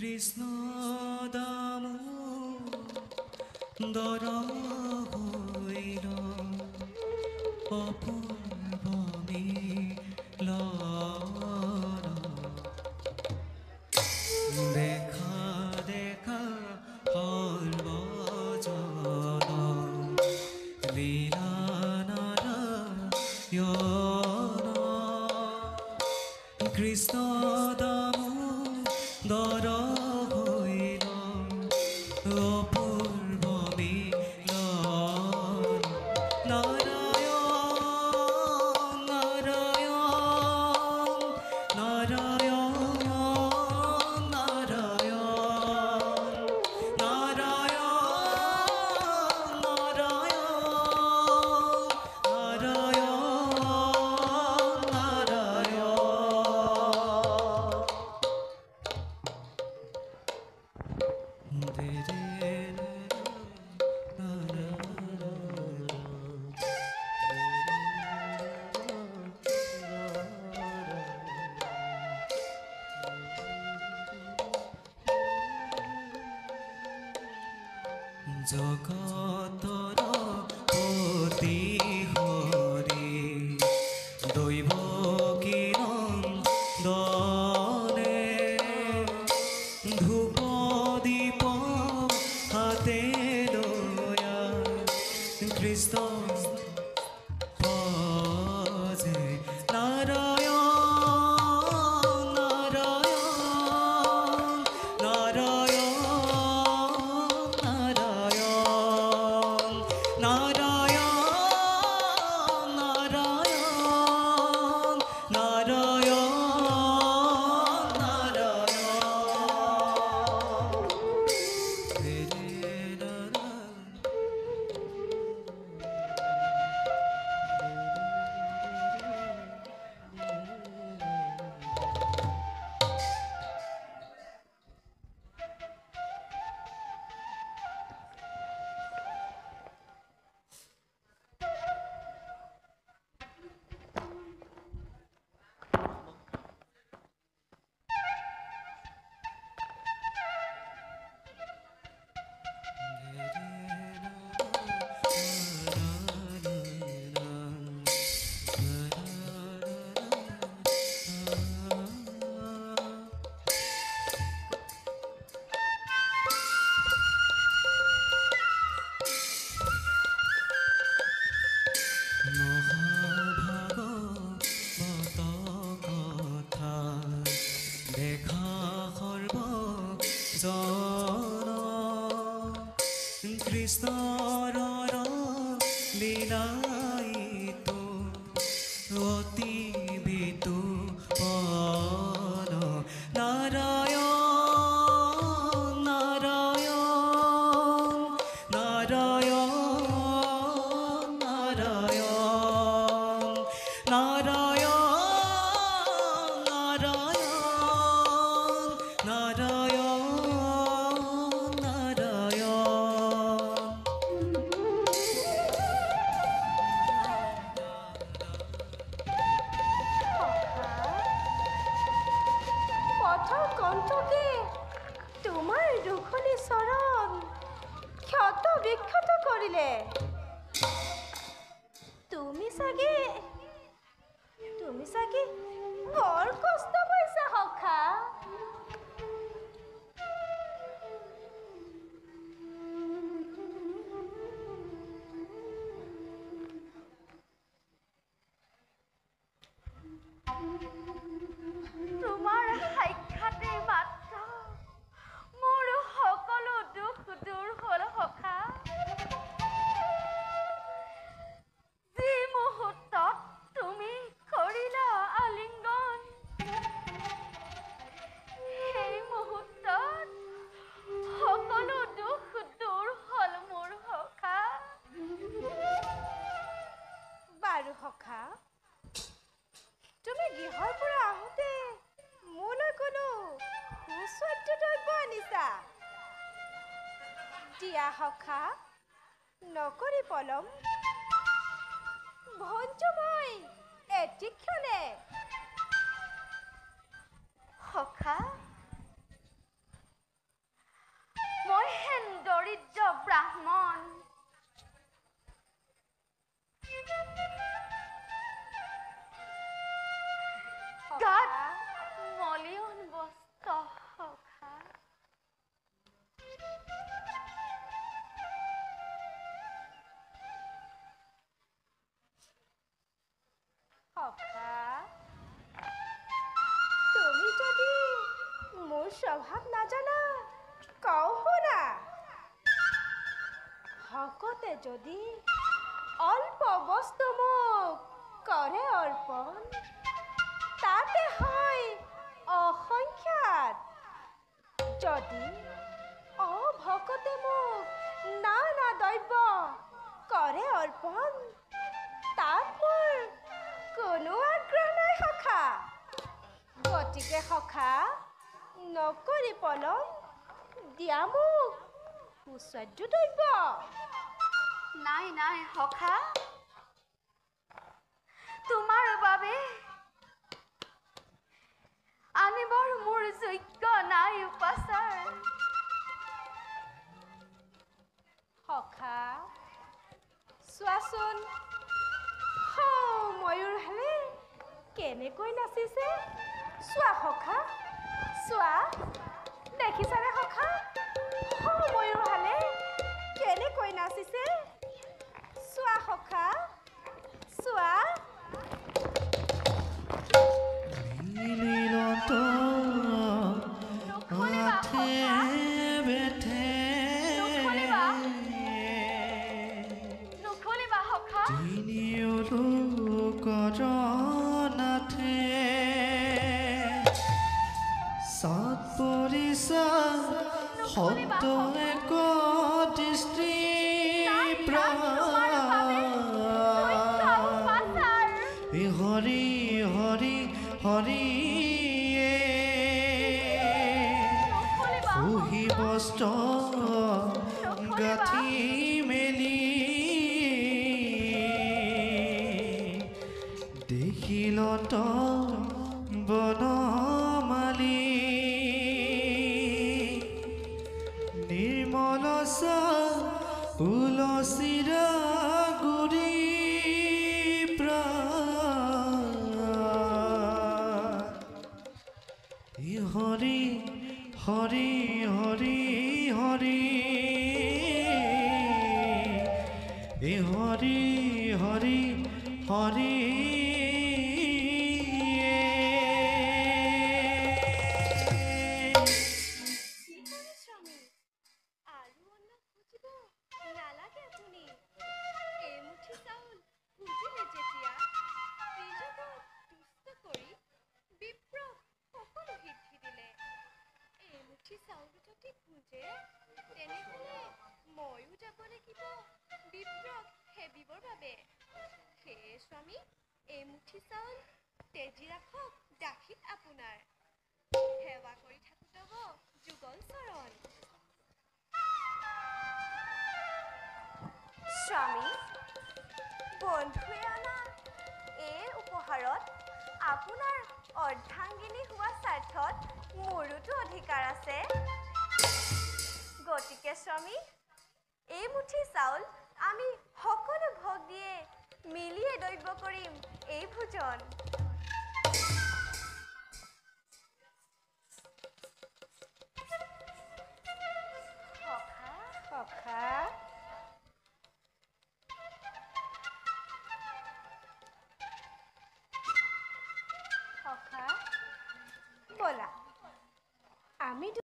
কৃষ্ণ দামোদৰ হৈল অপূৰ্ব মিলন দেখা দেখা সৰ্বজন লীলা নাৰায়ণ কৃষ্ণ দামোদৰ হৈল অপূৰ্ব মিলন নাৰায়ণ নাৰায়ণ নাৰায়ণ জগতৰ পতি হৰি দৈৱ কিৰণ দনে ধূপ দীপ হাতে লয়া কৃষ্ণ ভজে নাৰায়ণ নাৰায়ণ নাৰায়ণ নাৰায়ণ নাৰায়ণ নাৰায়ণ মহাভাগৱত কথা দেখা সৰ্বজন কৃষ্ণৰ লীলাইতো অতি বিতুপন নাৰায়ণ নাৰায়ণ নাৰায়ণ নাৰায়ণ নাৰায়ণ নাৰায়ণ পথৰ কণ্ঠকে তোমাৰ দুখনি চৰণ ক্ষত বিক্ষত কৰিলে তুমি চাগে বৰ কষ্ট পাইছা সখা তোমাৰ সাক্ষাতে মাত্ৰ মোৰ সকলো দুখ দূৰ হ'ল সখা যি মুহূৰ্তত তুমি কৰিলা আলিংগন সেই মুহূৰ্তত সকলো দুখ দূৰ হ'ল মোৰ সখা বাৰু সখা তুমি গৃহৰ পৰা আহোঁতে মোলৈ কোনো সুস্বাদ্য দ্ৰব্য আনিছা দিয়া সখা নকৰি পলম ভঞ্জু মই এটিক্ষণে সখা স্বভাৱ নাজানা কওঁ শুনা ভকতে যদি অল্প বস্তু মোক কৰে অৰ্পণ তাতে হয় অসংখ্যাত যদি ভকতে মোক নানা দ্ৰব্য কৰে অৰ্পণ তাত মোৰ কোনো আগ্ৰহ নাই সখা গতিকে সখা নকৰি পলম দিয়া মোক সুস্বাদ্য দ্ৰব্য নাই নাই সখা তোমাৰ বাবে আনিবৰ মোৰ যোগ্য নাই উপাচাৰ সখা চোৱাচোন ময়ূৰ হালে কেনেকৈ নাচিছে চোৱা সখা চোৱা দেখিছানে সখা ময়ূৰ হালে কেনেকৈ নাচিছে চোৱা সখা চোৱা নীলীনত আঠে বেঠে নুখুলিবা সখা তিনিওলো কৰনাথে সাত পৰিছা শব্দ এক দৃষ্টি হৰি হৰি হৰি পুহি বস্ত্ৰ গাঁঠি মেলি দেখিলত বনমালী নিৰ্মল তুলসীৰ গুৰি হৰি হৰি হৰি হৰি হৰি হৰি হৰি ময়ো যাব লাগিব বিপ্ৰক সেবিবৰ বাবে সেয়ে স্বামী এই মুঠি চাউল তেজি ৰাখক দাসীত আপোনাৰ সেৱা কৰি থাকোঁতব যুগল চৰণ স্বামী বন্ধুৱে অনা এই উপহাৰত আপোনাৰ অৰ্ধাংগিনী হোৱা স্বাৰ্থত মোৰোতো অধিকাৰ আছে গতিকে স্বামী এই মুঠি চাউল আমি সকলো ভগীয়ে মিলিয়ে দ্ৰব্য কৰিম এই ভোজন সখা বলা আমি